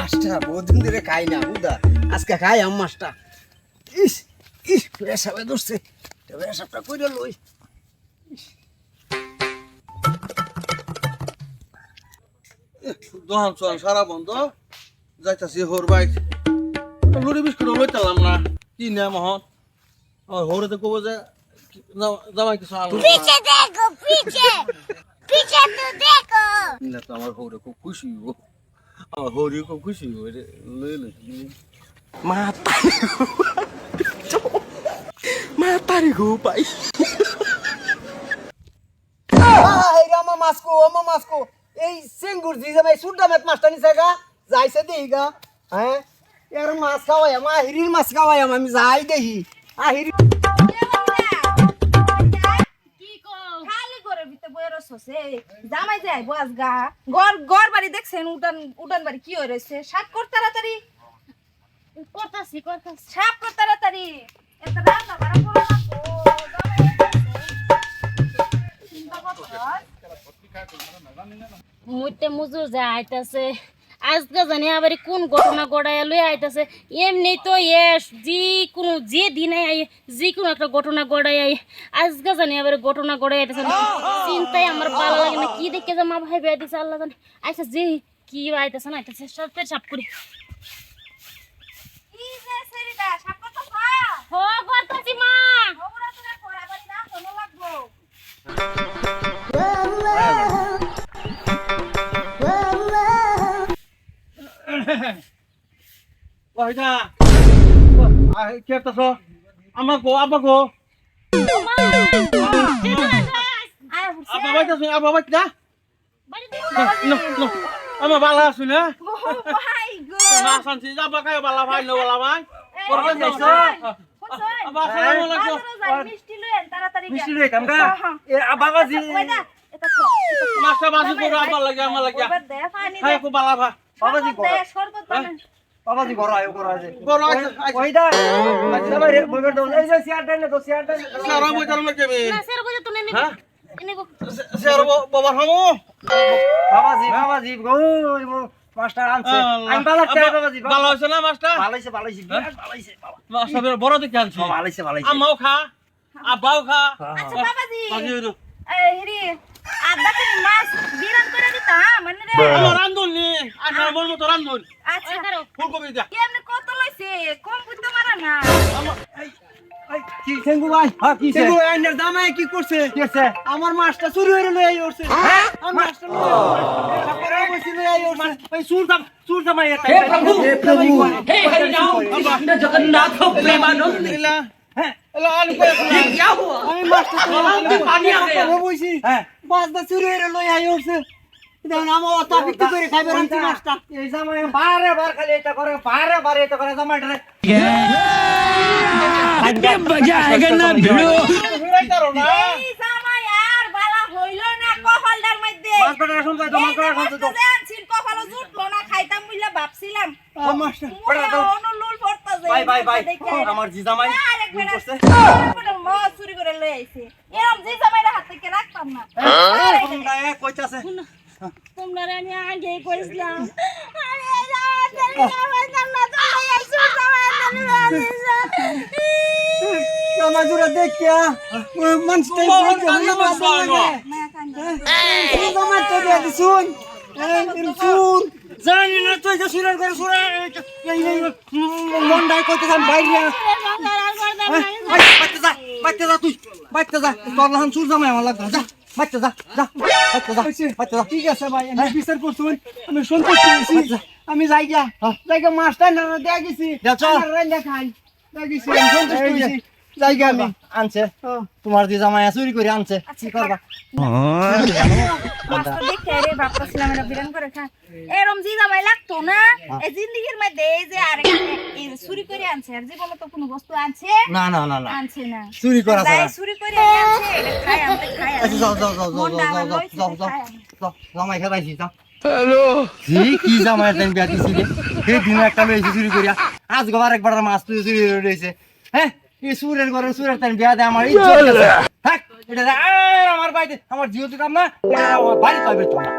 মাছটা বহুদিন ধরে খাই না বুদা, আজকে খাই আম মাছটা। ইস ইস পেশাবে ধরছে, পেশাবটা কইরা লই। দোকান চোয়ান সারা বন্ধ, যাইতাছি হোর বাইক লুড়ি বিস্কুট লইতালাম না, কি না মহন হোরে কব যে জামাই কিছু আলো पीछे देखो पीछे पीछे तो देखो না, তো আমার হোরে খুব খুশি হইব, আমার হোরে খুব খুশি হইব, লই লই মাতারি গো পাই। আমা মাসকো এই সিঙ্গুর জি জামাই সুড্ডা মেত মাছটা নিছে গা, যাইছে দেই গা। হ্যাঁ এর মাছ খাওয়াই আমা হিরির মাছ খাওয়াই আমি যাই দেখি আহিরি। কি কো খালি করে ভিতরে বইরে রসছে জামাই যাই বস গা ঘর ঘর বাড়ি দেখছেন উঠান বাড়ি কি হই রইছে সাত কর তাড়াতাড়ি করতাছি সাত কর তাড়াতাড়ি এত রান্না বাড়া করো না মুইতে মুজুর যা আইতাছে আজকে জানি আবার কোন ঘটনা গড়াইয়া লই আইতাছে। এমনি তো যে কোনো যে দিনে আই যে কোনো একটা ঘটনা গড়াই আই, আজকে জানি আবার ঘটনা গড়াই আইতাছে। চিন্তায় আমার ভালো লাগে না, কি দেখে যে মা ভাই বেয়া দিছে আল্লাহ জানে। আচ্ছা যে কি আইতাছে না আইতাছে সব সাপ করি। কি যে সেরিটা সাত কর তো হো করতাছি মা। ওরা তো পড়া বাড়ি না শোনা লাগবো ওইটা কি করতেছ? আমাকে আব্বা বাইতাছ, আব্বা বাইত না আমার বালা আছো না ও ভাই গো না শান্তি আব্বা খায় বালা ভাই নো বালা ভাই করবে যাইছ আব্বা আসসালামু আলাইকুম। মিষ্টি লইন তাড়াতাড়ি মিষ্টি লই কামগা এ বাবাজি এটা খো মাছটা বাজি করো আমার লাগে এবার দে পানি খায় খুব বালা ভাই বাবাজি দে শরবত বানা বাবাজি ঘর আয় যে বড় আছে ওইটা জামাই রে বইবের দাও এই যে সিয়ার দেন তো সিয়ার দেন সারা বই তার লাগে বে না সের কইতে তুমি হ্যাঁ এনে গো স্যার বাবা হামু বাবাজি গো মাস্টার আনছে আমি বালাতে বাবাজি ভালো হইছে না মাছটা ভালোইছে ভালোইছে বাবা মাছটা বড় দেখে আনছি ভালোইছে আমাও খা আব্বাও খা আচ্ছা বাবাজি বাজি হইলো এই হেরি আদা করে মাছ বিরান করে দিতা মানে রে আমার রান্ধুন নি আমার মন মতো রান্ধুন আচ্ছা ফুলকপি দিয়া কেমনে কত লইছে কম বুঝতে মারা না এই কি সেঙ্গু ভাই হ্যাঁ কি সেঙ্গু আইনার জামাই কি করছে আমার মাছটা চুরি হয়ে লই আইছে হ্যাঁ আমার মাছটা সকালে বসে লই আইছে ওই সুর জামাই এটা হে প্রভু হে হরি রাম কৃষ্ণ জগন্নাথ প্রেমানন্দ দিলা হ্যাঁ এলা আন করে ये क्या हुआ আমি মাছটা চুরি পানি आ गया বসি হ্যাঁ মাছটা চুরি হয়ে লই আইছে দেখুন আমার অত বিক্রি করে খাইবে রান্তি মাছটা এই জামাই বারে বার খালি এটা করে বারে এটা করে জামাইটা अरे मजा आएगा ना भिड़ो ফিরাই করো না এই জামাই আর বালা হইল না কপালটার মধ্যে মাছটা শুনতে তো মাছটা শুনতে তো আনছিল কপালও জুটলো না খাইতাম বুইলা ভাবছিলাম মাছটা অনুলুল পড়তা ভাই আমার জি জামাই ভুল করছে মাছ চুরি করে লই আইছে এরকম জি জামাইরা হাত থেকে রাখতাম না তোমরা কইতাছে তোমরা আমি আগে কইছিলাম আরে যাওয়ার না তো আইছো জামাই জুরা দেখিয়া মানসটা জামাই তো দিয়ে শুন শুন জানি না তুই যে সুরের করে সুরে মন্ডাই কইতেছাম বাইরে বাইতে যা তুই বাইতে যা তোর লাহান সুর জামাই আমার লাগবে যা বাইতে যা ঠিক আছে ভাই আমি বিচার করছুন আমি সন্তুষ্ট হইছি আমি যাইগা মাছটা না দেয়া গেছি রান্না খাই লাগিছি আমি সন্তুষ্ট হইছি যাইগা আমি আনছে তোমার দি জামাই চুরি করে আনছে কি করবা মাছটা দেখে রে ভাবছিলাম এরা বিরান করে খা এরকম জি জামাই লাগতো না এই জিন্দেগির মধ্যে এই যে আরেক এই চুরি করে আনছে আর জীবনে তো কোনো বস্তু আনছে না আনছে না চুরি করা তাই ছাড়া চুরি করে আনছে খাই আচ্ছা যাও জামাই খেলাইছি যাও হ্যালো কি জামাই টাইম বিয়া দিছি রে এই দিন একটা লইছি চুরি করিয়া আজ গোবার একবার মাছ তুই চুরি রইছে হ্যাঁ এই সুরের ঘরে সুরের টাইম বিয়া দে আমার ইজ্জত গেছে থাক এটা আমার বাইতে আমার জিও তো কাম না আমার বাড়ি পাবে তোমরা